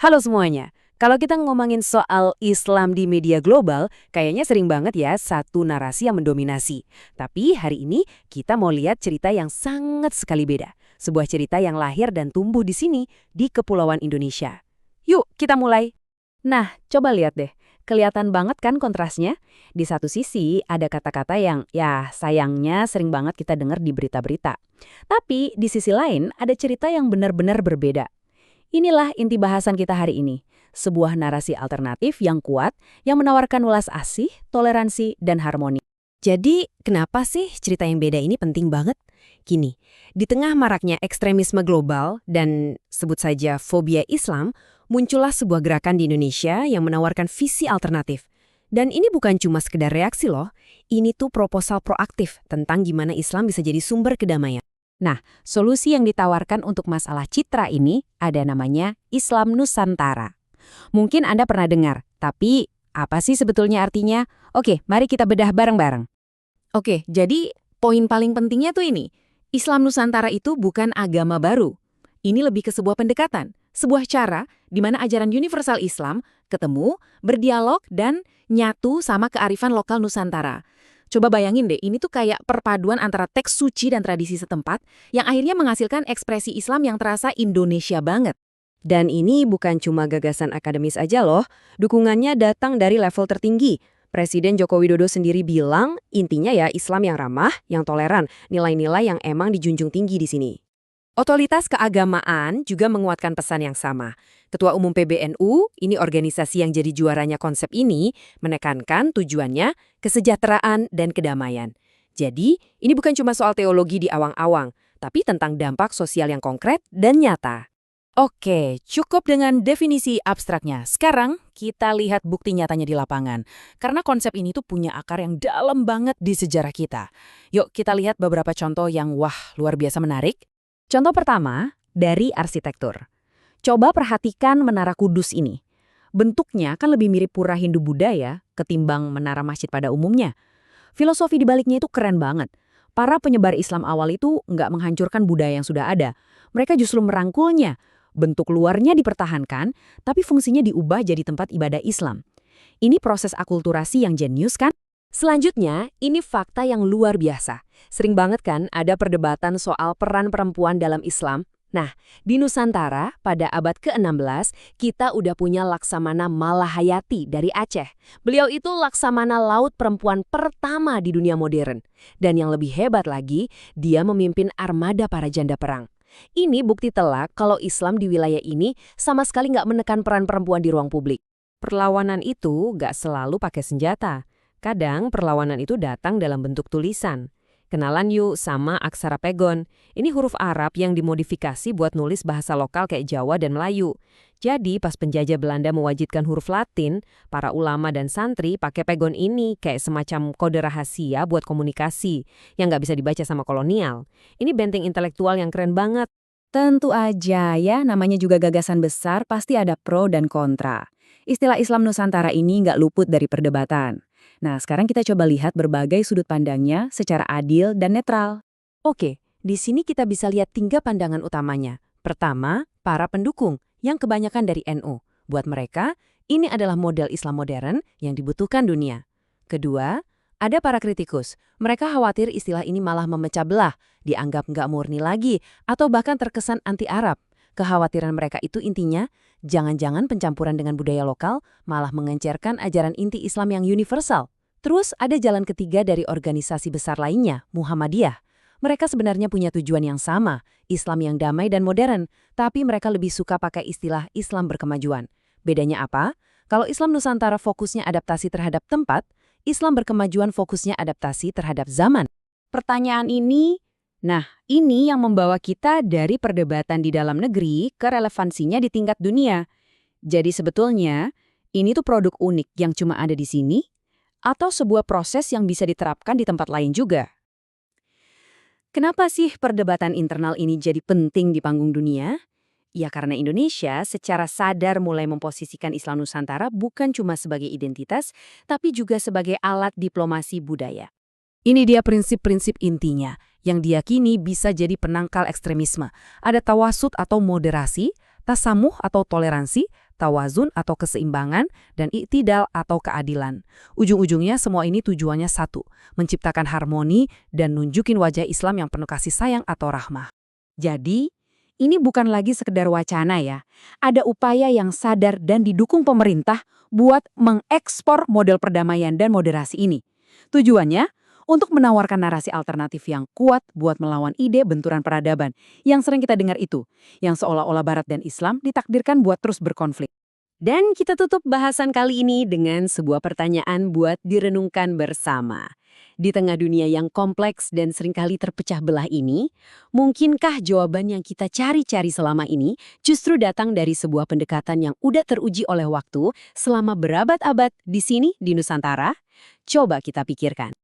Halo semuanya. Kalau kita ngomongin soal Islam di media global, kayaknya sering banget ya satu narasi yang mendominasi. Tapi hari ini kita mau lihat cerita yang sangat sekali beda. Sebuah cerita yang lahir dan tumbuh di sini, di Kepulauan Indonesia. Yuk, kita mulai. Nah, coba lihat deh. Kelihatan banget kan kontrasnya? Di satu sisi ada kata-kata yang ya sayangnya sering banget kita dengar di berita-berita. Tapi di sisi lain ada cerita yang benar-benar berbeda. Inilah inti bahasan kita hari ini. Sebuah narasi alternatif yang kuat yang menawarkan welas asih, toleransi, dan harmoni. Jadi, kenapa sih cerita yang beda ini penting banget? Gini, di tengah maraknya ekstremisme global dan sebut saja fobia Islam, muncullah sebuah gerakan di Indonesia yang menawarkan visi alternatif. Dan ini bukan cuma sekedar reaksi loh, ini tuh proposal proaktif tentang gimana Islam bisa jadi sumber kedamaian. Nah, solusi yang ditawarkan untuk masalah citra ini ada namanya Islam Nusantara. Mungkin Anda pernah dengar, tapi apa sih sebetulnya artinya? Oke, mari kita bedah bareng-bareng. Oke, jadi poin paling pentingnya tuh ini. Islam Nusantara itu bukan agama baru. Ini lebih ke sebuah pendekatan, sebuah cara di mana ajaran universal Islam ketemu, berdialog, dan nyatu sama kearifan lokal Nusantara. Coba bayangin deh, ini tuh kayak perpaduan antara teks suci dan tradisi setempat yang akhirnya menghasilkan ekspresi Islam yang terasa Indonesia banget. Dan ini bukan cuma gagasan akademis aja loh, dukungannya datang dari level tertinggi. Presiden Joko Widodo sendiri bilang, intinya ya Islam yang ramah, yang toleran, nilai-nilai yang emang dijunjung tinggi di sini. Otoritas keagamaan juga menguatkan pesan yang sama. Ketua Umum PBNU, ini organisasi yang jadi juaranya konsep ini, menekankan tujuannya kesejahteraan dan kedamaian. Jadi, ini bukan cuma soal teologi di awang-awang, tapi tentang dampak sosial yang konkret dan nyata. Oke, cukup dengan definisi abstraknya. Sekarang kita lihat bukti nyatanya di lapangan. Karena konsep ini tuh punya akar yang dalam banget di sejarah kita. Yuk kita lihat beberapa contoh yang luar biasa menarik. Contoh pertama, dari arsitektur. Coba perhatikan Menara Kudus ini. Bentuknya kan lebih mirip pura Hindu-Buddha ya, ketimbang menara masjid pada umumnya. Filosofi di baliknya itu keren banget. Para penyebar Islam awal itu nggak menghancurkan budaya yang sudah ada. Mereka justru merangkulnya. Bentuk luarnya dipertahankan, tapi fungsinya diubah jadi tempat ibadah Islam. Ini proses akulturasi yang jenius kan? Selanjutnya, ini fakta yang luar biasa. Sering banget kan ada perdebatan soal peran perempuan dalam Islam. Nah, di Nusantara pada abad ke-16, kita udah punya Laksamana Malahayati dari Aceh. Beliau itu Laksamana laut perempuan pertama di dunia modern. Dan yang lebih hebat lagi, dia memimpin armada para janda perang. Ini bukti telak kalau Islam di wilayah ini sama sekali nggak menekan peran perempuan di ruang publik. Perlawanan itu nggak selalu pakai senjata. Kadang perlawanan itu datang dalam bentuk tulisan. Kenalan yuk sama aksara pegon. Ini huruf Arab yang dimodifikasi buat nulis bahasa lokal kayak Jawa dan Melayu. Jadi pas penjajah Belanda mewajibkan huruf Latin, para ulama dan santri pakai pegon ini kayak semacam kode rahasia buat komunikasi yang nggak bisa dibaca sama kolonial. Ini benteng intelektual yang keren banget. Tentu aja ya, namanya juga gagasan besar pasti ada pro dan kontra. Istilah Islam Nusantara ini nggak luput dari perdebatan. Nah, sekarang kita coba lihat berbagai sudut pandangnya secara adil dan netral. Oke, di sini kita bisa lihat 3 pandangan utamanya. Pertama, para pendukung yang kebanyakan dari NU. Buat mereka, ini adalah model Islam modern yang dibutuhkan dunia. Kedua, ada para kritikus. Mereka khawatir istilah ini malah memecah belah, dianggap nggak murni lagi, atau bahkan terkesan anti-Arab. Kekhawatiran mereka itu intinya, jangan-jangan pencampuran dengan budaya lokal malah mengencerkan ajaran inti Islam yang universal. Terus ada jalan ketiga dari organisasi besar lainnya, Muhammadiyah. Mereka sebenarnya punya tujuan yang sama, Islam yang damai dan modern, tapi mereka lebih suka pakai istilah Islam berkemajuan. Bedanya apa? Kalau Islam Nusantara fokusnya adaptasi terhadap tempat, Islam berkemajuan fokusnya adaptasi terhadap zaman. Pertanyaan ini yang membawa kita dari perdebatan di dalam negeri ke relevansinya di tingkat dunia. Jadi sebetulnya, ini tuh produk unik yang cuma ada di sini, atau sebuah proses yang bisa diterapkan di tempat lain juga. Kenapa sih perdebatan internal ini jadi penting di panggung dunia? Ya karena Indonesia secara sadar mulai memposisikan Islam Nusantara bukan cuma sebagai identitas, tapi juga sebagai alat diplomasi budaya. Ini dia prinsip-prinsip intinya, yang diyakini bisa jadi penangkal ekstremisme. Ada tawasud atau moderasi, tasamuh atau toleransi, tawazun atau keseimbangan, dan iktidal atau keadilan. Ujung-ujungnya semua ini tujuannya satu, menciptakan harmoni dan nunjukin wajah Islam yang penuh kasih sayang atau rahmah. Jadi, ini bukan lagi sekedar wacana ya. Ada upaya yang sadar dan didukung pemerintah buat mengekspor model perdamaian dan moderasi ini. Tujuannya untuk menawarkan narasi alternatif yang kuat buat melawan ide benturan peradaban yang sering kita dengar itu, yang seolah-olah Barat dan Islam ditakdirkan buat terus berkonflik. Dan kita tutup bahasan kali ini dengan sebuah pertanyaan buat direnungkan bersama. Di tengah dunia yang kompleks dan seringkali terpecah belah ini, mungkinkah jawaban yang kita cari-cari selama ini justru datang dari sebuah pendekatan yang udah teruji oleh waktu selama berabad-abad di sini di Nusantara? Coba kita pikirkan.